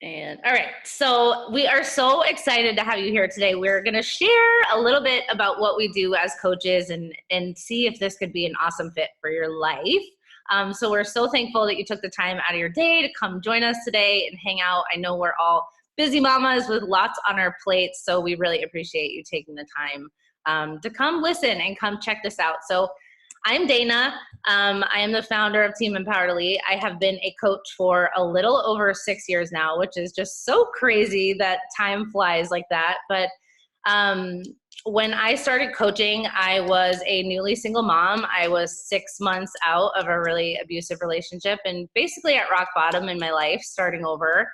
And all right, so we are so excited to have you here today. We're going to share a little bit about what we do as coaches and see if this could be an awesome fit for your life. So we're so thankful that you took the time out of your day to come join us today and hang out. I know we're all busy mamas with lots on our plates, so we really appreciate you taking the time to come listen and come check this out. So I'm Dana. I am the founder of Team Beachbody. I have been a coach for a little over 6 years now, which is just so crazy that time flies like that. But when I started coaching, I was a newly single mom. I was 6 months out of a really abusive relationship and basically at rock bottom in my life, starting over.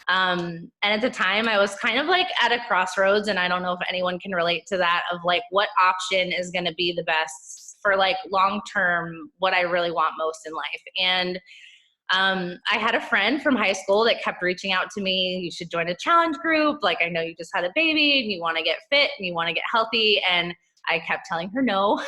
And at the time I was kind of like at a crossroads, and I don't know if anyone can relate to that, of like what option is going to be the best for like long-term, what I really want most in life. And I had a friend from high school that kept reaching out to me, you should join a challenge group. Like, I know you just had a baby and you want to get fit and you want to get healthy. And I kept telling her no,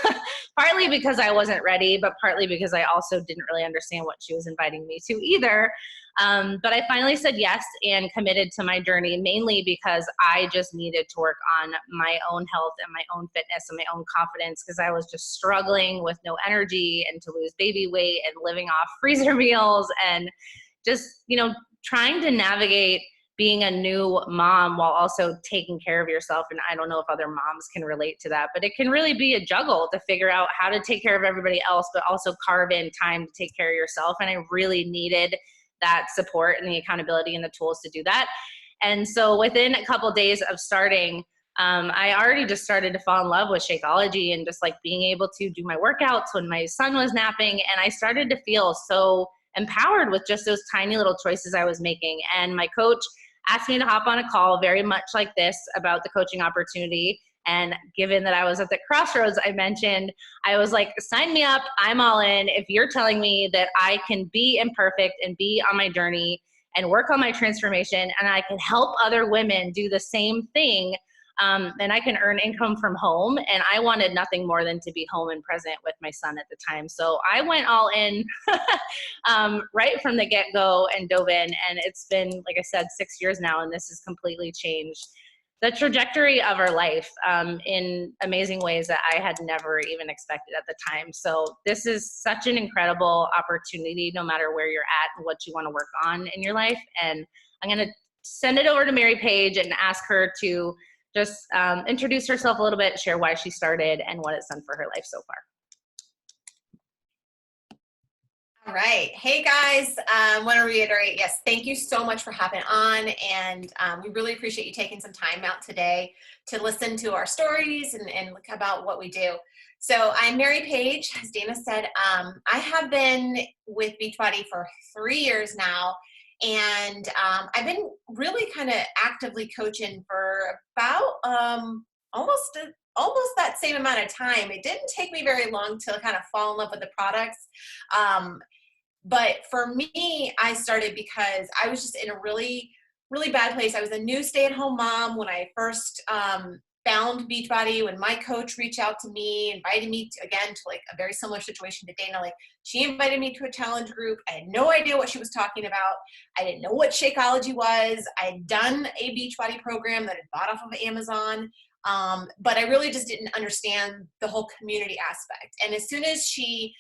partly because I wasn't ready, but partly because I also didn't really understand what she was inviting me to either. But I finally said yes and committed to my journey, mainly because I just needed to work on my own health and my own fitness and my own confidence, because I was just struggling with no energy and to lose baby weight and living off freezer meals and just, trying to navigate being a new mom while also taking care of yourself. And I don't know if other moms can relate to that, but it can really be a juggle to figure out how to take care of everybody else, but also carve in time to take care of yourself. And I really needed that support and the accountability and the tools to do that. And so within a couple of days of starting, I already just started to fall in love with Shakeology and just like being able to do my workouts when my son was napping. And I started to feel so empowered with just those tiny little choices I was making. And my coach asked me to hop on a call very much like this about the coaching opportunity. And given that I was at the crossroads I mentioned, I was like, sign me up, I'm all in. If you're telling me that I can be imperfect and be on my journey and work on my transformation, and I can help other women do the same thing, and I can earn income from home. And I wanted nothing more than to be home and present with my son at the time. So I went all in right from the get-go and dove in. And it's been, like I said, 6 years now, and this has completely changed the trajectory of our life in amazing ways that I had never even expected at the time. So this is such an incredible opportunity, no matter where you're at and what you want to work on in your life. And I'm going to send it over to Mary Paige and ask her to just introduce herself a little bit, share why she started and what it's done for her life so far. All right. Hey guys, I want to reiterate, yes, thank you so much for hopping on. And we really appreciate you taking some time out today to listen to our stories and look about what we do. So I'm Mary Paige, as Dana said. I have been with Beachbody for 3 years now. And I've been really kind of actively coaching for about almost that same amount of time. It didn't take me very long to kind of fall in love with the products. But for me, I started because I was just in a really, really bad place. I was a new stay-at-home mom when I first found Beachbody, when my coach reached out to me, invited me to, again, to like a very similar situation to Dana. Like, she invited me to a challenge group. I had no idea what she was talking about. I didn't know what Shakeology was. I had done a Beachbody program that I bought off of Amazon. But I really just didn't understand the whole community aspect. And as soon as she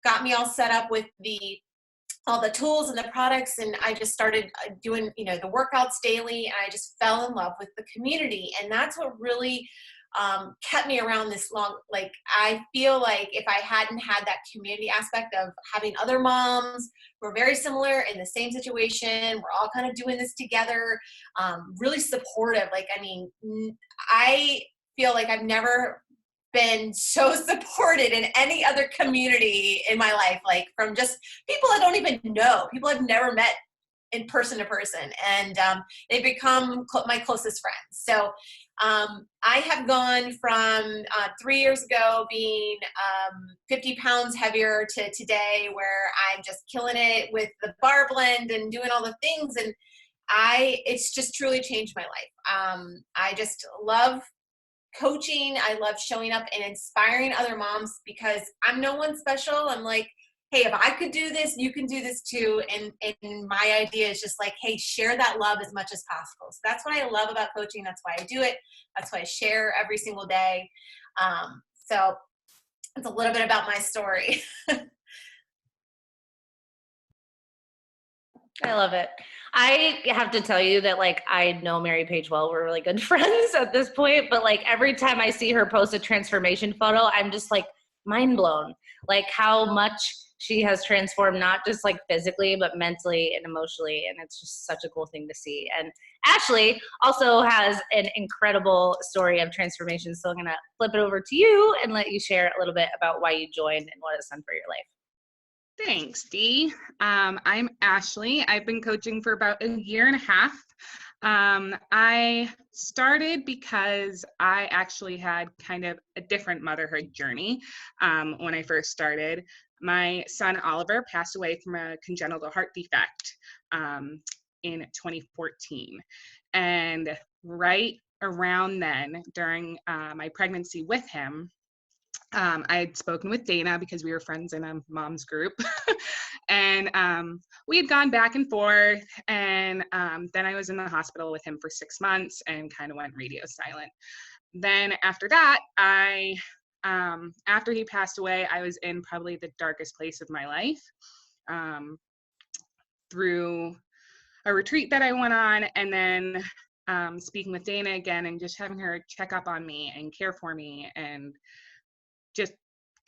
got me all set up with all the tools and the products, and I just started doing, the workouts daily, and I just fell in love with the community. And that's what really kept me around this long. Like, I feel like if I hadn't had that community aspect of having other moms who are very similar in the same situation, we're all kind of doing this together, really supportive. Like, I mean, I feel like I've never been so supported in any other community in my life, like from just people I don't even know, people I've never met in person to person, and they've become my closest friends. So I have gone from 3 years ago being 50 pounds heavier to today, where I'm just killing it with the bar blend and doing all the things, and it's just truly changed my life. I just love coaching. I love showing up and inspiring other moms, because I'm no one special. I'm like hey, if I could do this, you can do this too. And my idea is just like, hey, share that love as much as possible. So that's what I love about coaching. That's why I do it. That's why I share every single day. So it's a little bit about my story. I love it. I have to tell you that, like, I know Mary Paige well. We're really good friends at this point, but like every time I see her post a transformation photo, I'm just like mind blown, like how much she has transformed, not just like physically, but mentally and emotionally. And it's just such a cool thing to see. And Ashley also has an incredible story of transformation. So I'm going to flip it over to you and let you share a little bit about why you joined and what it's done for your life. Thanks, Dee. I'm Ashley. I've been coaching for about a year and a half. I started because I actually had kind of a different motherhood journey when I first started. My son Oliver passed away from a congenital heart defect in 2014. And right around then, during my pregnancy with him, I had spoken with Dana because we were friends in a mom's group. And we had gone back and forth. And then I was in the hospital with him for 6 months and kind of went radio silent. Then after that, after he passed away, I was in probably the darkest place of my life through a retreat that I went on, and then speaking with Dana again and just having her check up on me and care for me and just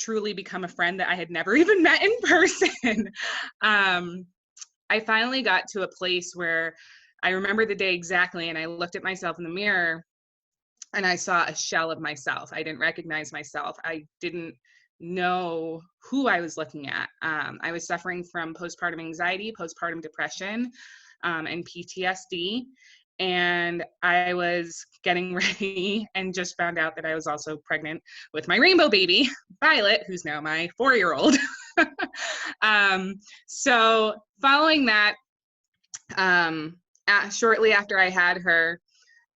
truly become a friend that I had never even met in person. I finally got to a place where I remember the day exactly, and I looked at myself in the mirror and I saw a shell of myself. I didn't recognize myself. I didn't know who I was looking at. I was suffering from postpartum anxiety, postpartum depression, and PTSD. And I was getting ready and just found out that I was also pregnant with my rainbow baby, Violet, who's now my 4-year-old. So following that, shortly after I had her,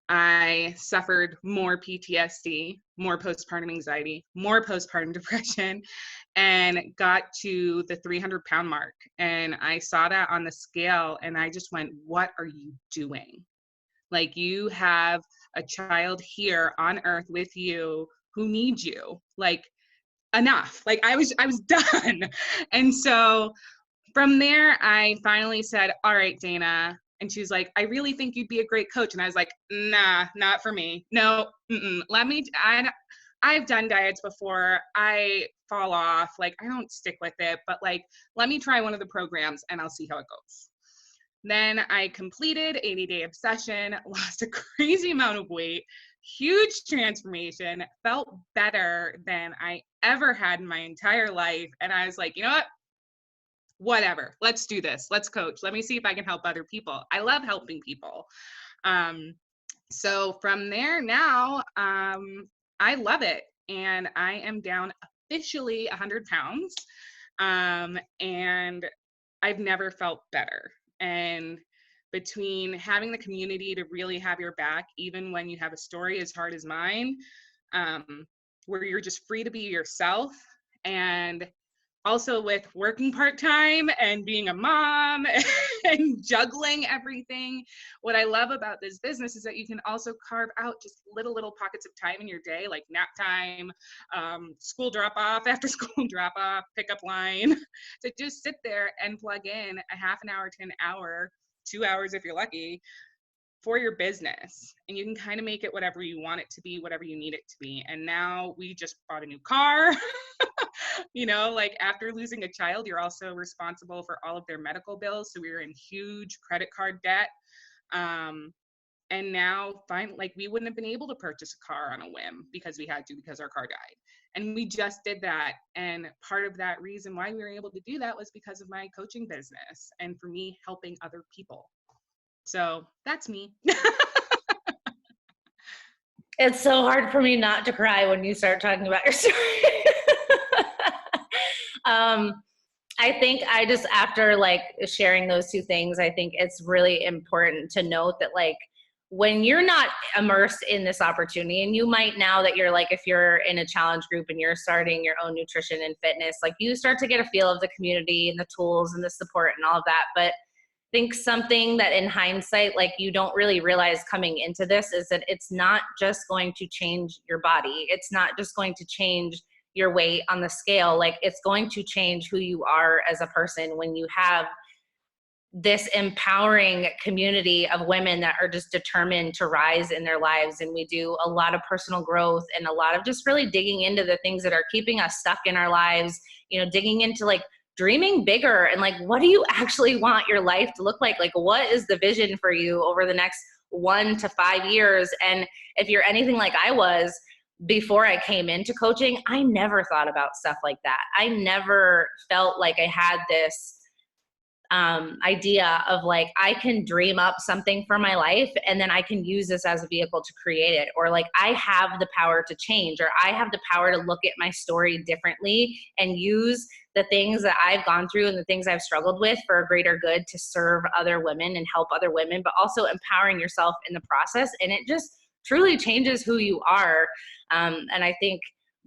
I suffered more PTSD, more postpartum anxiety, more postpartum depression, and got to the 300-pound mark. And I saw that on the scale and I just went, what are you doing? Like, you have a child here on earth with you who needs you. Like, enough. Like, I was done. And so from there, I finally said, all right, Dana. And she was like, I really think you'd be a great coach. And I was like, nah, not for me. No, I've done diets before. I fall off. Like, I don't stick with it. But like, let me try one of the programs and I'll see how it goes. Then I completed 80-Day Obsession, lost a crazy amount of weight, huge transformation, felt better than I ever had in my entire life. And I was like, you know what? Whatever, let's do this. Let's coach. Let me see if I can help other people. I love helping people. So from there now, I love it. And I am down officially 100 pounds. And I've never felt better. And between having the community to really have your back, even when you have a story as hard as mine, where you're just free to be yourself, and also with working part-time and being a mom and juggling everything, what I love about this business is that you can also carve out just little pockets of time in your day, like nap time, school drop-off, after school drop-off, pickup line, to just sit there and plug in a half an hour to an hour, 2 hours if you're lucky, for your business. And you can kind of make it whatever you want it to be, whatever you need it to be. And now we just bought a new car. You know, like, after losing a child, you're also responsible for all of their medical bills. So we were in huge credit card debt. And now like, we wouldn't have been able to purchase a car on a whim because we had to, because our car died. And we just did that. And part of that reason why we were able to do that was because of my coaching business and for me helping other people. So that's me. It's so hard for me not to cry when you start talking about your story. I think after like sharing those two things, I think it's really important to note that, like, when you're not immersed in this opportunity, and you might now that you're like, if you're in a challenge group and you're starting your own nutrition and fitness, like you start to get a feel of the community and the tools and the support and all of that. But I think something that in hindsight, like you don't really realize coming into this is that it's not just going to change your body. It's not just going to change your weight on the scale. Like it's going to change who you are as a person when you have this empowering community of women that are just determined to rise in their lives. And we do a lot of personal growth and a lot of just really digging into the things that are keeping us stuck in our lives, you know, digging into like dreaming bigger and like, what do you actually want your life to look like? Like, what is the vision for you over the next 1 to 5 years? And if you're anything like I was before I came into coaching, I never thought about stuff like that. I never felt like I had this idea of like, I can dream up something for my life and then I can use this as a vehicle to create it. Or like, I have the power to change, or I have the power to look at my story differently and use the things that I've gone through and the things I've struggled with for a greater good to serve other women and help other women, but also empowering yourself in the process. And it just truly changes who you are. And I think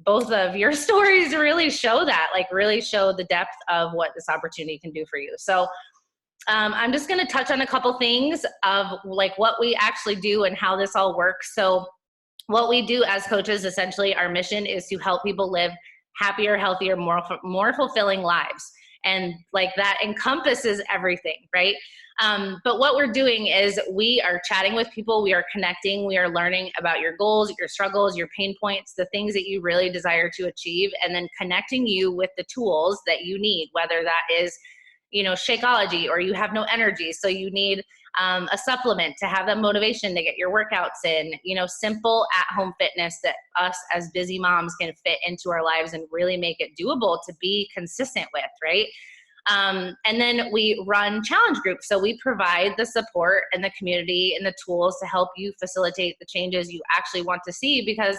both of your stories really show that, like really show the depth of what this opportunity can do for you. So I'm just going to touch on a couple things of like what we actually do and how this all works. So what we do as coaches, essentially our mission is to help people live happier, healthier, more fulfilling lives. And like that encompasses everything, right? But what we're doing is we are chatting with people, we are connecting, we are learning about your goals, your struggles, your pain points, the things that you really desire to achieve, and then connecting you with the tools that you need, whether that is, you know, Shakeology, or you have no energy, so you need a supplement to have that motivation to get your workouts in, you know, simple at-home fitness that us as busy moms can fit into our lives and really make it doable to be consistent with, right? And then we run challenge groups. So we provide the support and the community and the tools to help you facilitate the changes you actually want to see, because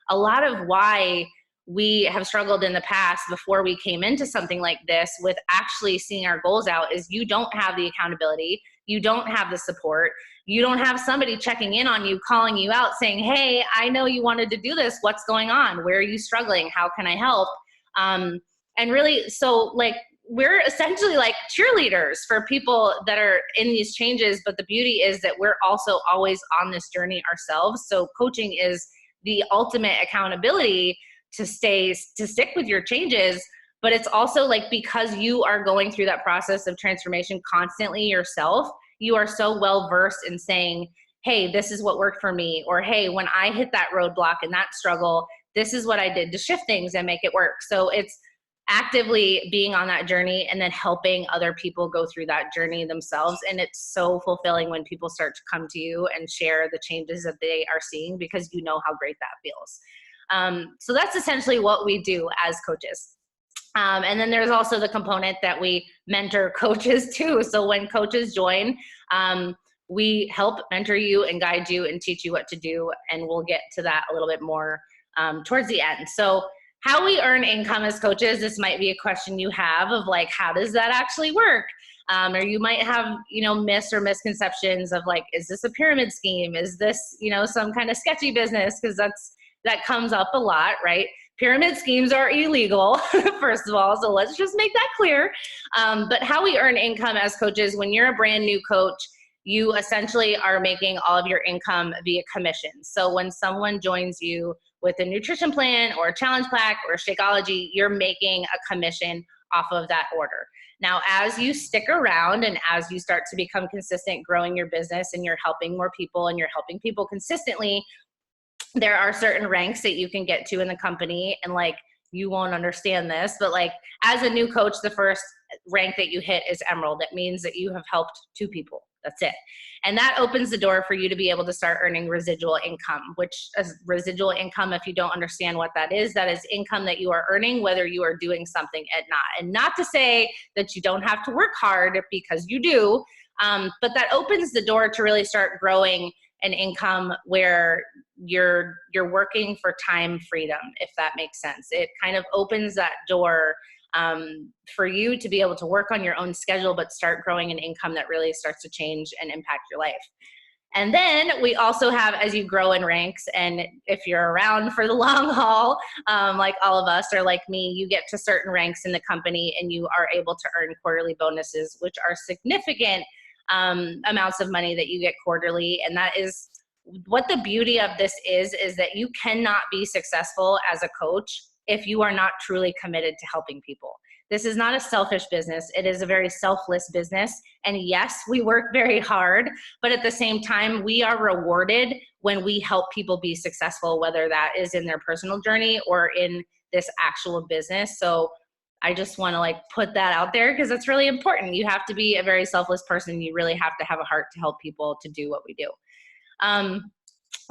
a lot of why we have struggled in the past before we came into something like this with actually seeing our goals out is you don't have the accountability, you don't have the support, you don't have somebody checking in on you, calling you out saying, hey, I know you wanted to do this, what's going on, where are you struggling, how can I help? And really, so like we're essentially like cheerleaders for people that are in these changes, but the beauty is that we're also always on this journey ourselves. So coaching is the ultimate accountability to stick with your changes, but it's also like, because you are going through that process of transformation constantly yourself, you are so well versed in saying, hey, this is what worked for me, or hey, when I hit that roadblock and that struggle, this is what I did to shift things and make it work. So it's actively being on that journey and then helping other people go through that journey themselves. And it's so fulfilling when people start to come to you and share the changes that they are seeing, because you know how great that feels. So that's essentially what we do as coaches. And then there's also the component that we mentor coaches too. So when coaches join, we help mentor you and guide you and teach you what to do. And we'll get to that a little bit more towards the end. So how we earn income as coaches, this might be a question you have of like, how does that actually work? Or you might have, you know, myths or misconceptions of like, is this a pyramid scheme? Is this, you know, some kind of sketchy business? Because that comes up a lot, right? Pyramid schemes are illegal, first of all, so let's just make that clear. But how we earn income as coaches, when you're a brand new coach, you essentially are making all of your income via commissions. So when someone joins you with a nutrition plan or a challenge pack or a Shakeology, you're making a commission off of that order. Now, as you stick around and as you start to become consistent growing your business and you're helping more people and you're helping people consistently, there are certain ranks that you can get to in the company, and like, you won't understand this, but like as a new coach, the first rank that you hit is Emerald. That means that you have helped 2 people. That's it. And that opens the door for you to be able to start earning residual income, which is residual income. If you don't understand what that is income that you are earning, whether you are doing something or not. And not to say that you don't have to work hard, because you do, but that opens the door to really start growing an income where you're working for time freedom, if that makes sense. It kind of opens that door for you to be able to work on your own schedule, but start growing an income that really starts to change and impact your life. And then we also have, as you grow in ranks, and if you're around for the long haul, like all of us or like me, you get to certain ranks in the company and you are able to earn quarterly bonuses, which are significant amounts of money that you get quarterly. And that is what the beauty of this is that you cannot be successful as a coach if you are not truly committed to helping people. This is not a selfish business. It is a very selfless business. And yes, we work very hard, but at the same time, we are rewarded when we help people be successful, whether that is in their personal journey or in this actual business. So I just want to like put that out there because it's really important. You have to be a very selfless person. You really have to have a heart to help people to do what we do.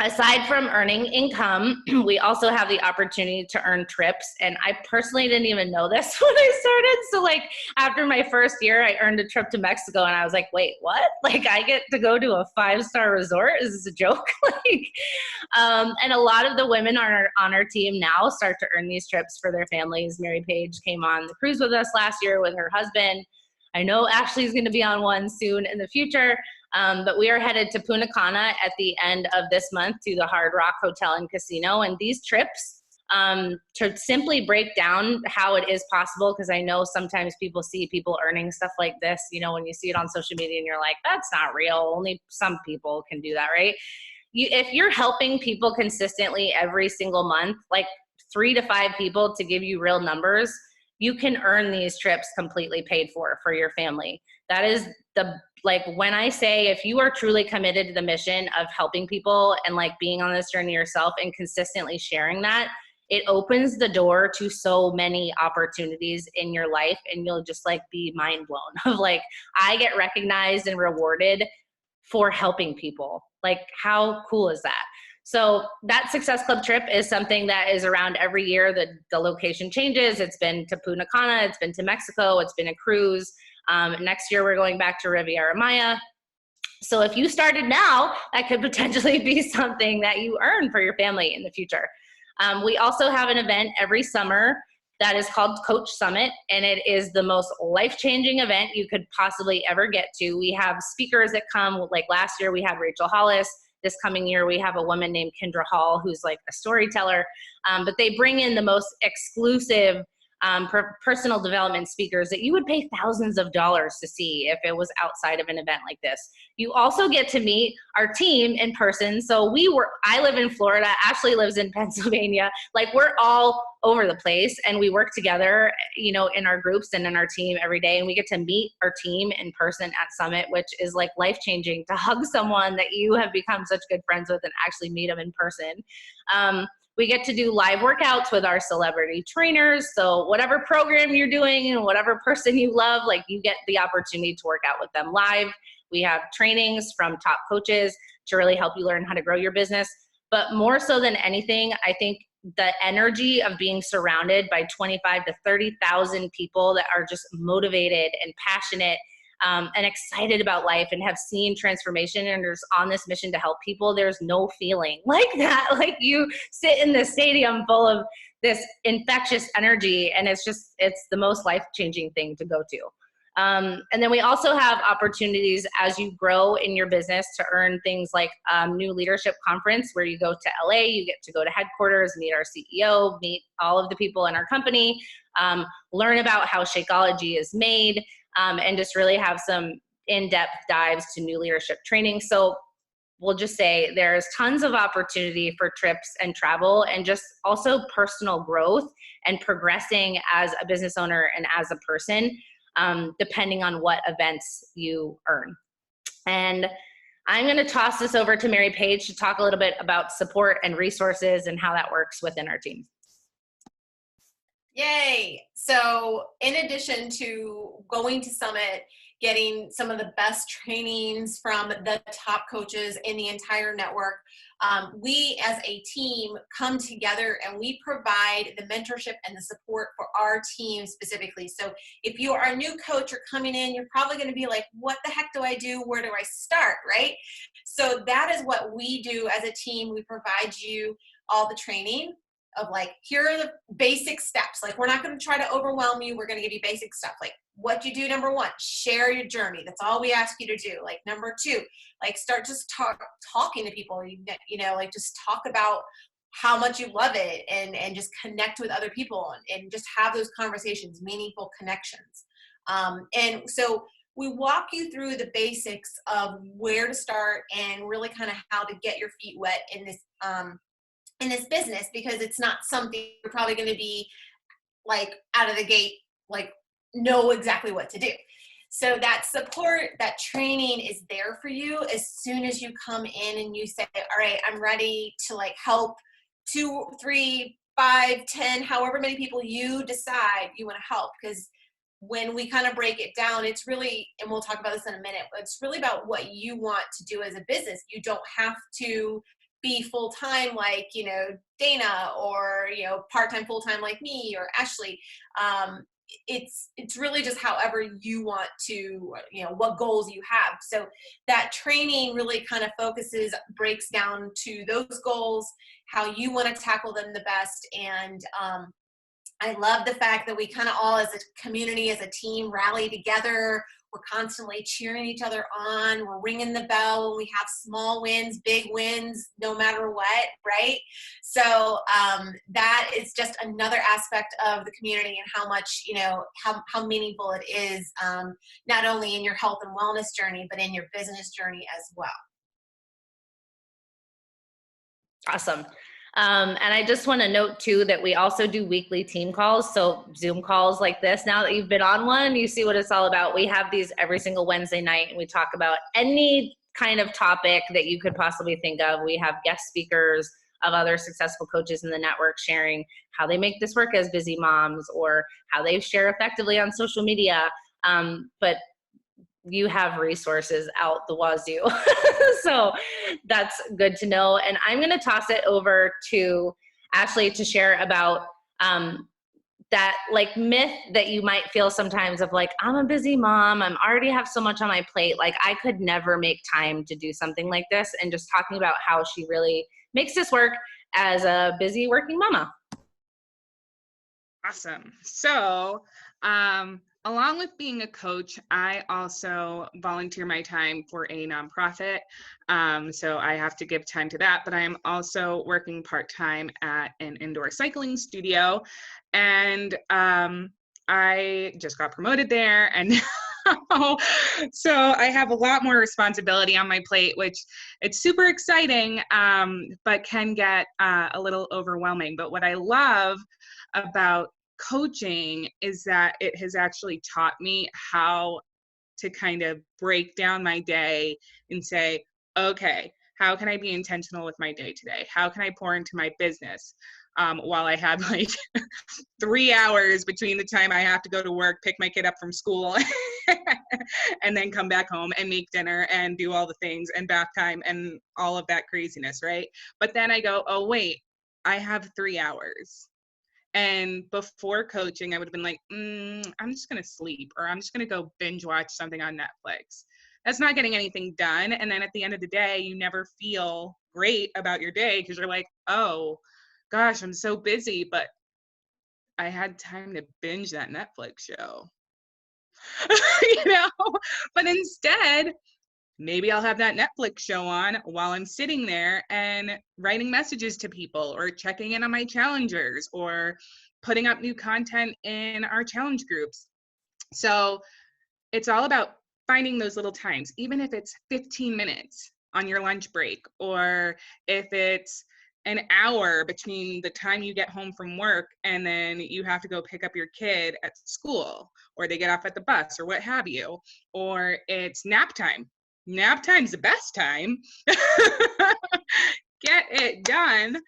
Aside from earning income, we also have the opportunity to earn trips. And I personally didn't even know this when I started. So like after my first year, I earned a trip to Mexico and I was like, wait, what? Like I get to go to a 5-star resort? Is this a joke? And a lot of the women on our team now start to earn these trips for their families. Mary Paige came on the cruise with us last year with her husband. I know Ashley's going to be on one soon in the future. But we are headed to Punta Cana at the end of this month to the Hard Rock Hotel and Casino. And these trips, to simply break down how it is possible, because I know sometimes people see people earning stuff like this, you know, when you see it on social media and you're like, that's not real. Only some people can do that, right? If you're helping people consistently every single month, like 3 to 5 people to give you real numbers, you can earn these trips completely paid for your family. That is like when I say, if you are truly committed to the mission of helping people and like being on this journey yourself and consistently sharing that, it opens the door to so many opportunities in your life, and you'll just like be mind blown of like, I get recognized and rewarded for helping people. Like how cool is that? So that Success Club trip is something that is around every year. The location changes. It's been to Punta Cana, it's been to Mexico, it's been a cruise. Next year, we're going back to Riviera Maya. So if you started now, that could potentially be something that you earn for your family in the future. We also have an event every summer that is called Coach Summit, and it is the most life-changing event you could possibly ever get to. We have speakers that come, like last year we had Rachel Hollis. This coming year, we have a woman named Kendra Hall, who's like a storyteller, but they bring in the most exclusive personal development speakers that you would pay thousands of dollars to see if it was outside of an event like this. You also get to meet our team in person. So I live in Florida, Ashley lives in Pennsylvania. Like we're all over the place and we work together, you know, in our groups and in our team every day. And we get to meet our team in person at Summit, which is like life-changing to hug someone that you have become such good friends with and actually meet them in person. We get to do live workouts with our celebrity trainers. So whatever program you're doing and whatever person you love, like you get the opportunity to work out with them live. We have trainings from top coaches to really help you learn how to grow your business. But more so than anything, I think the energy of being surrounded by 25 to 30,000 people that are just motivated and passionate and excited about life and have seen transformation and are on this mission to help people, there's no feeling like that. Like you sit in this stadium full of this infectious energy and it's the most life-changing thing to go to. And then we also have opportunities as you grow in your business to earn things like New Leadership Conference, where you go to LA, you get to go to headquarters, meet our CEO, meet all of the people in our company, learn about how Shakeology is made, and just really have some in-depth dives to new leadership training. So we'll just say there's tons of opportunity for trips and travel and just also personal growth and progressing as a business owner and as a person, depending on what events you earn. And I'm going to toss this over to Mary Paige to talk a little bit about support and resources and how that works within our team. Yay. So in addition to going to Summit, getting some of the best trainings from the top coaches in the entire network, we as a team come together and we provide the mentorship and the support for our team specifically. So if you are a new coach or coming in, you're probably going to be like, what the heck do I do? Where do I start? Right? So that is what we do as a team. We provide you all the training of like, here are the basic steps. Like, we're not going to try to overwhelm you. We're going to give you basic stuff. Like, what you do, number one, share your journey. That's all we ask you to do. Like, number two, like, start just talking to people, you know, like, just talk about how much you love it, and just connect with other people, and just have those conversations, meaningful connections. And so we walk you through the basics of where to start and really kind of how to get your feet wet in this business, because it's not something you're probably going to be like out of the gate, like know exactly what to do. So that support, that training is there for you as soon as you come in and you say, all right, I'm ready to like help 2, 3, 5, 10, however many people you decide you want to help. Because when we kind of break it down, it's really, and we'll talk about this in a minute, but it's really about what you want to do as a business. You don't have to be full-time like, you know, Dana, or, you know, part-time, full-time like me or Ashley. It's really just however you want to, you know, what goals you have. So that training really kind of breaks down to those goals, how you want to tackle them the best. And I love the fact that we kind of all as a community, as a team, rally together. We're constantly cheering each other on. We're ringing the bell when we have small wins, big wins, no matter what, right? So that is just another aspect of the community, and how much, you know, how meaningful it is, not only in your health and wellness journey, but in your business journey as well. Awesome. And I just want to note too that we also do weekly team calls. So Zoom calls like this. Now that you've been on one, you see what it's all about. We have these every single Wednesday night, and we talk about any kind of topic that you could possibly think of. We have guest speakers of other successful coaches in the network sharing how they make this work as busy moms, or how they share effectively on social media. But you have resources out the wazoo. So that's good to know. And I'm going to toss it over to Ashley to share about that like myth that you might feel sometimes of like, I'm a busy mom, I'm already have so much on my plate, like I could never make time to do something like this, and just talking about how she really makes this work as a busy working mama. Awesome. So, along with being a coach, I also volunteer my time for a nonprofit. So I have to give time to that, but I am also working part-time at an indoor cycling studio. And I just got promoted there, and so I have a lot more responsibility on my plate, which it's super exciting, but can get a little overwhelming. But what I love about coaching is that it has actually taught me how to kind of break down my day and say, okay, how can I be intentional with my day today? How can I pour into my business while I have like 3 hours between the time I have to go to work, pick my kid up from school, and then come back home and make dinner and do all the things and bath time and all of that craziness, right? But then I go, oh, wait, I have 3 hours. And before coaching, I would have been like, I'm just going to sleep, or I'm just going to go binge watch something on Netflix. That's not getting anything done. And then at the end of the day, you never feel great about your day, because you're like, oh gosh, I'm so busy, but I had time to binge that Netflix show. You know, but instead, maybe I'll have that Netflix show on while I'm sitting there and writing messages to people, or checking in on my challengers, or putting up new content in our challenge groups. So it's all about finding those little times, even if it's 15 minutes on your lunch break, or if it's an hour between the time you get home from work and then you have to go pick up your kid at school, or they get off at the bus, or what have you, or it's nap time. Nap time's the best time. Get it done.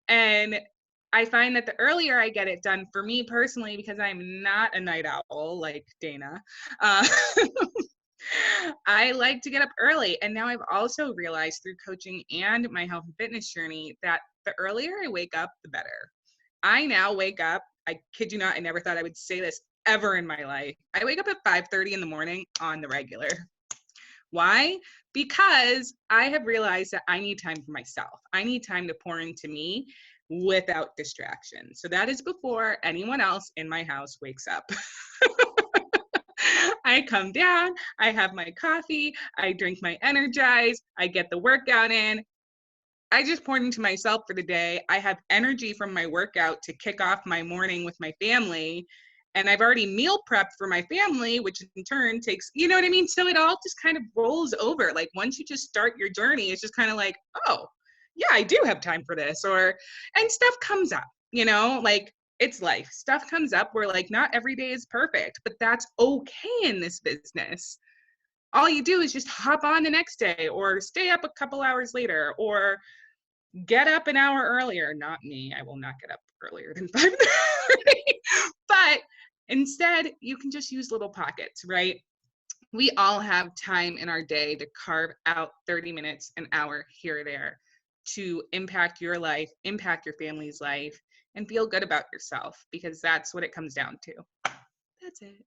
And I find that the earlier I get it done, for me personally, because I'm not a night owl like Dana, I like to get up early. And now I've also realized through coaching and my health and fitness journey that the earlier I wake up, the better. I now wake up, I kid you not, I never thought I would say this ever in my life. I wake up at 5:30 in the morning on the regular. Why? Because I have realized that I need time for myself. I need time to pour into me without distraction. So that is before anyone else in my house wakes up. I come down, I have my coffee, I drink my Energize, I get the workout in. I just poured into myself for the day. I have energy from my workout to kick off my morning with my family. And I've already meal prepped for my family, which in turn takes, you know what I mean? So it all just kind of rolls over. Like once you just start your journey, it's just kind of like, oh, yeah, I do have time for this. And stuff comes up, like it's life. Stuff comes up where like not every day is perfect, but that's okay in this business. All you do is just hop on the next day or stay up a couple hours later or get up an hour earlier. Not me. I will not get up earlier than 5:30. But instead, you can just use little pockets, right? We all have time in our day to carve out 30 minutes, an hour here or there to impact your life, impact your family's life, and feel good about yourself, because that's what it comes down to. That's it.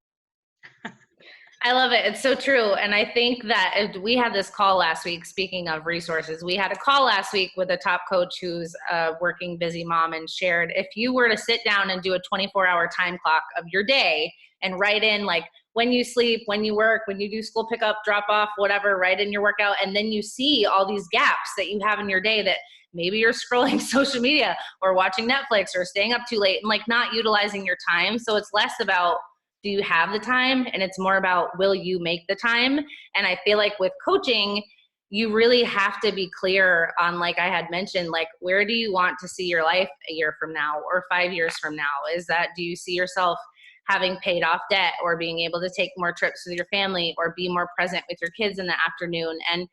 I love it. It's so true. And I think that we had this call last week, speaking of resources, we had a call last week with a top coach who's a working busy mom and shared, if you were to sit down and do a 24-hour time clock of your day and write in like when you sleep, when you work, when you do school pickup, drop off, whatever, write in your workout, and then you see all these gaps that you have in your day that maybe you're scrolling social media or watching Netflix or staying up too late and like not utilizing your time. So it's less about do you have the time, and it's more about will you make the time. And I feel like with coaching, you really have to be clear on, like I had mentioned, like where do you want to see your life a year from now or 5 years from now? Is that, do you see yourself having paid off debt or being able to take more trips with your family or be more present with your kids in the afternoon? And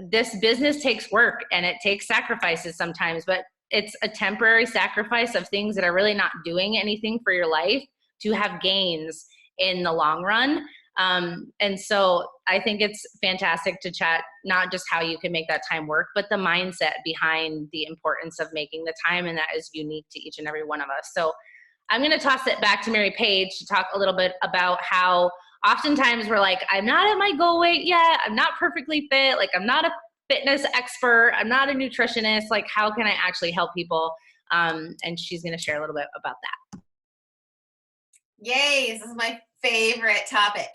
this business takes work and it takes sacrifices sometimes, but it's a temporary sacrifice of things that are really not doing anything for your life to have gains in the long run. And so I think it's fantastic to chat, not just how you can make that time work, but the mindset behind the importance of making the time. And that is unique to each and every one of us. So I'm going to toss it back to Mary Paige to talk a little bit about how oftentimes we're like, I'm not at my goal weight yet. I'm not perfectly fit. Like I'm not a fitness expert. I'm not a nutritionist. Like how can I actually help people? And she's going to share a little bit about that. Yay, this is my favorite topic.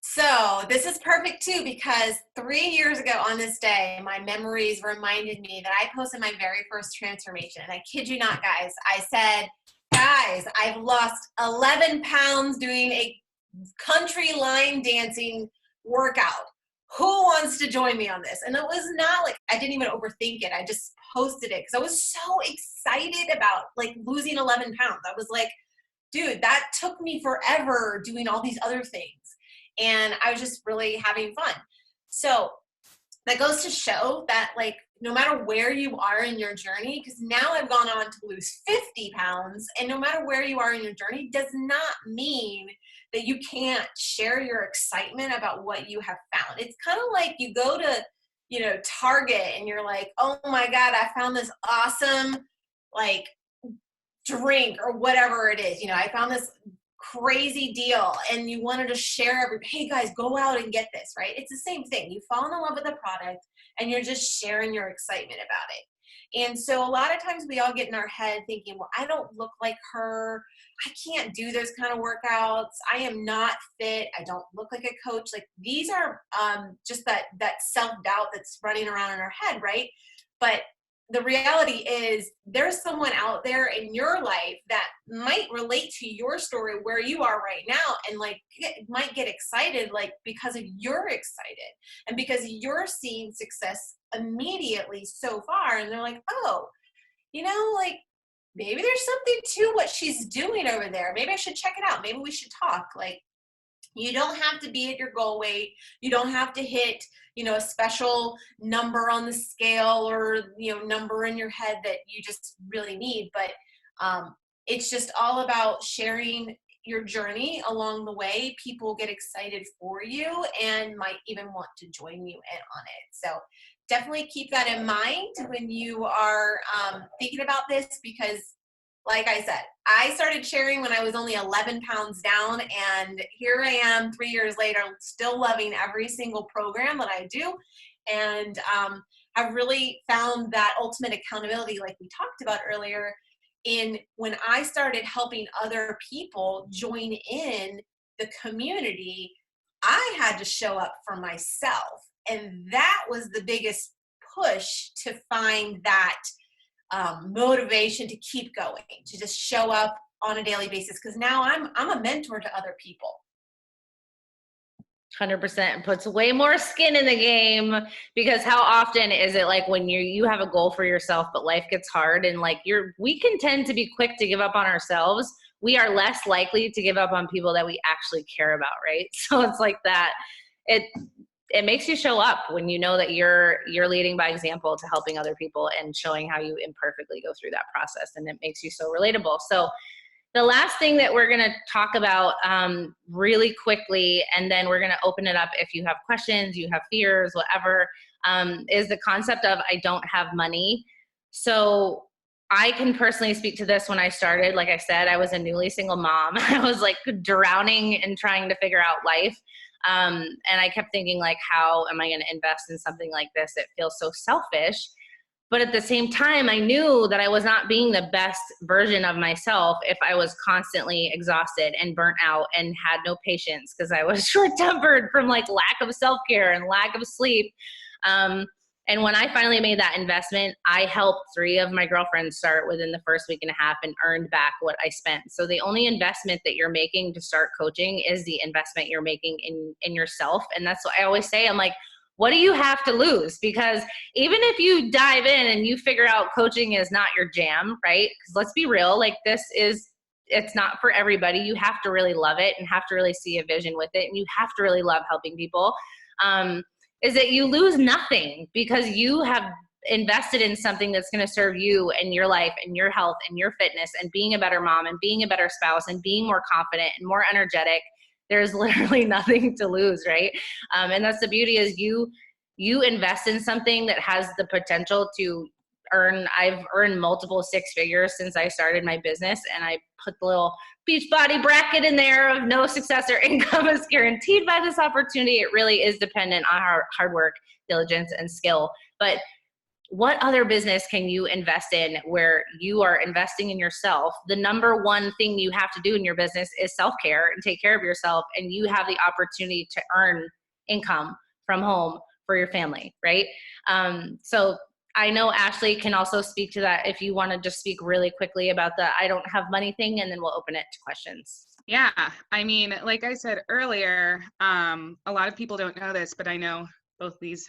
So this is perfect too, because 3 years ago on this day, my memories reminded me that I posted my very first transformation. And I kid you not, guys, I said, guys, I've lost 11 pounds doing a country line dancing workout. Who wants to join me on this? And it was not like, I didn't even overthink it. I just posted it because I was so excited about like losing 11 pounds. I was like, dude, that took me forever doing all these other things. And I was just really having fun. So that goes to show that like, no matter where you are in your journey, because now I've gone on to lose 50 pounds, and no matter where you are in your journey does not mean that you can't share your excitement about what you have found. It's kind of like you go to, Target and you're like, oh my God, I found this awesome, like, drink or whatever it is. I found this crazy deal and you wanted to share hey guys, go out and get this, right? It's the same thing. You fall in love with the product and you're just sharing your excitement about it. And so a lot of times we all get in our head thinking, well, I don't look like her. I can't do those kind of workouts. I am not fit. I don't look like a coach. Like these are just that self-doubt that's running around in our head, right? But the reality is there's someone out there in your life that might relate to your story where you are right now and like might get excited like because of you're excited and because you're seeing success immediately so far. And they're like, oh, like maybe there's something to what she's doing over there. Maybe I should check it out. Maybe we should talk. Like you don't have to be at your goal weight. You don't have to hit, a special number on the scale or, number in your head that you just really need. But it's just all about sharing your journey along the way. People get excited for you and might even want to join you in on it. So definitely keep that in mind when you are thinking about this, because like I said, I started sharing when I was only 11 pounds down, and here I am 3 years later, still loving every single program that I do, and I've really found that ultimate accountability, like we talked about earlier, in when I started helping other people join in the community I had to show up for myself. And that was the biggest push to find that motivation to keep going, to just show up on a daily basis. Because now I'm a mentor to other people. 100% puts way more skin in the game, because how often is it like when you have a goal for yourself, but life gets hard and like we can tend to be quick to give up on ourselves. We are less likely to give up on people that we actually care about, right? So it's like that. It makes you show up when you know that you're leading by example to helping other people and showing how you imperfectly go through that process, and it makes you so relatable. So the last thing that we're going to talk about really quickly, and then we're going to open it up if you have questions, you have fears, whatever, is the concept of I don't have money. So I can personally speak to this. When I started, like I said, I was a newly single mom. I was like drowning and trying to figure out life. And I kept thinking, like, how am I going to invest in something like this? It feels so selfish. But at the same time, I knew that I was not being the best version of myself if I was constantly exhausted and burnt out and had no patience, because I was short-tempered from like lack of self-care and lack of sleep. And when I finally made that investment, I helped 3 of my girlfriends start within the first week and a half and earned back what I spent. So the only investment that you're making to start coaching is the investment you're making in yourself. And that's what I always say. I'm like, what do you have to lose? Because even if you dive in and you figure out coaching is not your jam, right? Because let's be real, like it's not for everybody. You have to really love it and have to really see a vision with it. And you have to really love helping people. Is that you lose nothing, because you have invested in something that's going to serve you and your life and your health and your fitness and being a better mom and being a better spouse and being more confident and more energetic. There's literally nothing to lose, right? And that's the beauty, is you invest in something that has the potential to earn. I've earned multiple 6 figures since I started my business, and I put the little Beachbody bracket in there of no success or income is guaranteed by this opportunity. It really is dependent on our hard work, diligence, and skill. But what other business can you invest in where you are investing in yourself? The number one thing you have to do in your business is self-care and take care of yourself. And you have the opportunity to earn income from home for your family, right? So I know Ashley can also speak to that if you want to just speak really quickly about the I don't have money thing, and then we'll open it to questions. Yeah, I mean, like I said earlier, a lot of people don't know this, but I know both these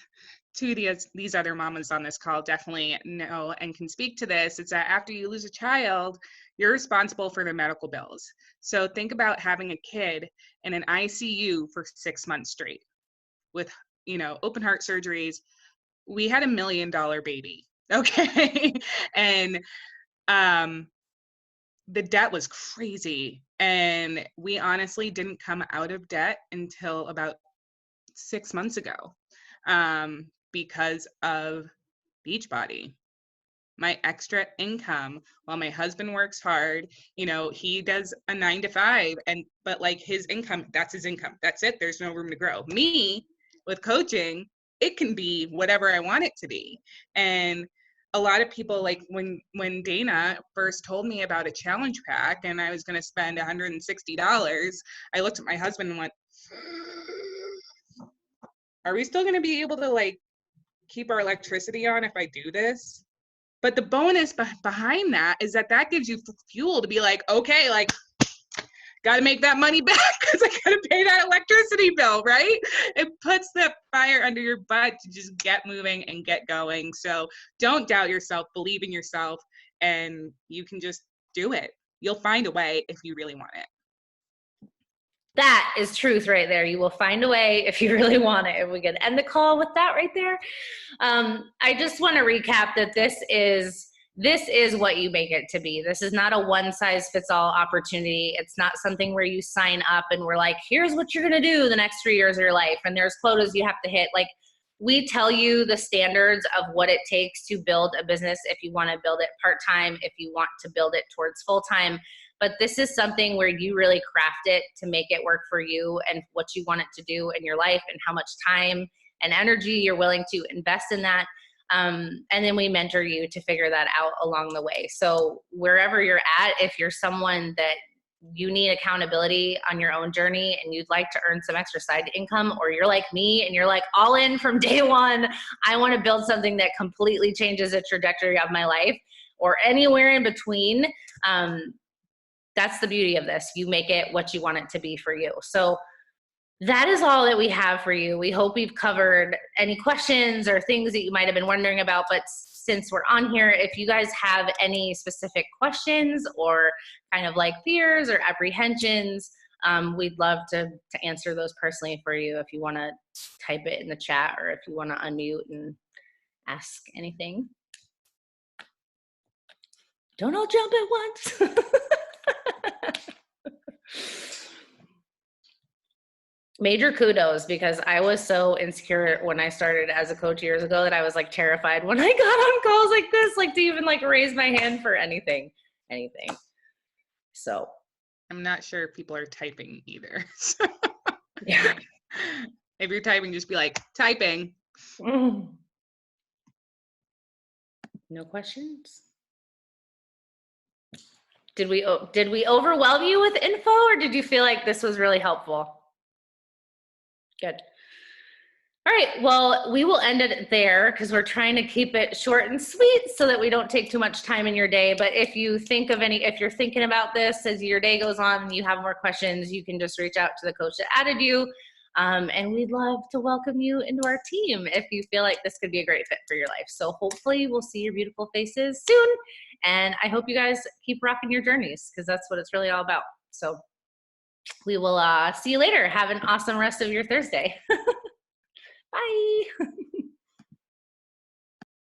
other mamas on this call definitely know and can speak to this. It's that after you lose a child, you're responsible for the medical bills. So think about having a kid in an ICU for 6 months straight with, open heart surgeries. We had $1 million baby. Okay. And the debt was crazy. And we honestly didn't come out of debt until about 6 months ago, because of Beachbody. My extra income while my husband works hard, he does a 9 to 5, but like his income, that's his income. That's it. There's no room to grow. Me with coaching, it can be whatever I want it to be. And a lot of people, like when Dana first told me about a challenge pack and I was going to spend $160, I looked at my husband and went, are we still going to be able to like keep our electricity on if I do this? But the bonus behind that is that gives you fuel to be like, okay, like, got to make that money back because I got to pay that electricity bill, right? It puts that fire under your butt to just get moving and get going. So don't doubt yourself, believe in yourself, and you can just do it. You'll find a way if you really want it. That is truth right there. You will find a way if you really want it. If we could end the call with that right there. I just want to recap that this is what you make it to be. This is not a one-size-fits-all opportunity. It's not something where you sign up and we're like, here's what you're going to do the next 3 years of your life, and there's quotas you have to hit. Like, we tell you the standards of what it takes to build a business if you want to build it part-time, if you want to build it towards full-time. But this is something where you really craft it to make it work for you and what you want it to do in your life and how much time and energy you're willing to invest in that. And then we mentor you to figure that out along the way. So wherever you're at, if you're someone that you need accountability on your own journey and you'd like to earn some extra side income, or you're like me and you're like all in from day one, I want to build something that completely changes the trajectory of my life, or anywhere in between, that's the beauty of this. You make it what you want it to be for you. So that is all that we have for you. We hope we've covered any questions or things that you might have been wondering about. But since we're on here, if you guys have any specific questions or kind of like fears or apprehensions, we'd love to answer those personally for you if you want to type it in the chat or if you want to unmute and ask anything. Don't all jump at once. Major kudos, because I was so insecure when I started as a coach years ago that I was like terrified when I got on calls like this, like to even like raise my hand for anything. So I'm not sure if people are typing either. yeah. If you're typing, just be like, typing. No questions? Did we overwhelm you with info, or did you feel like this was really helpful? Good. All right, well, we will end it there because we're trying to keep it short and sweet so that we don't take too much time in your day. But if you think of if you're thinking about this as your day goes on and you have more questions, you can just reach out to the coach that added you. And we'd love to welcome you into our team if you feel like this could be a great fit for your life. So hopefully we'll see your beautiful faces soon. And I hope you guys keep rocking your journeys, because that's what it's really all about. So we will see you later. Have an awesome rest of your Thursday. Bye.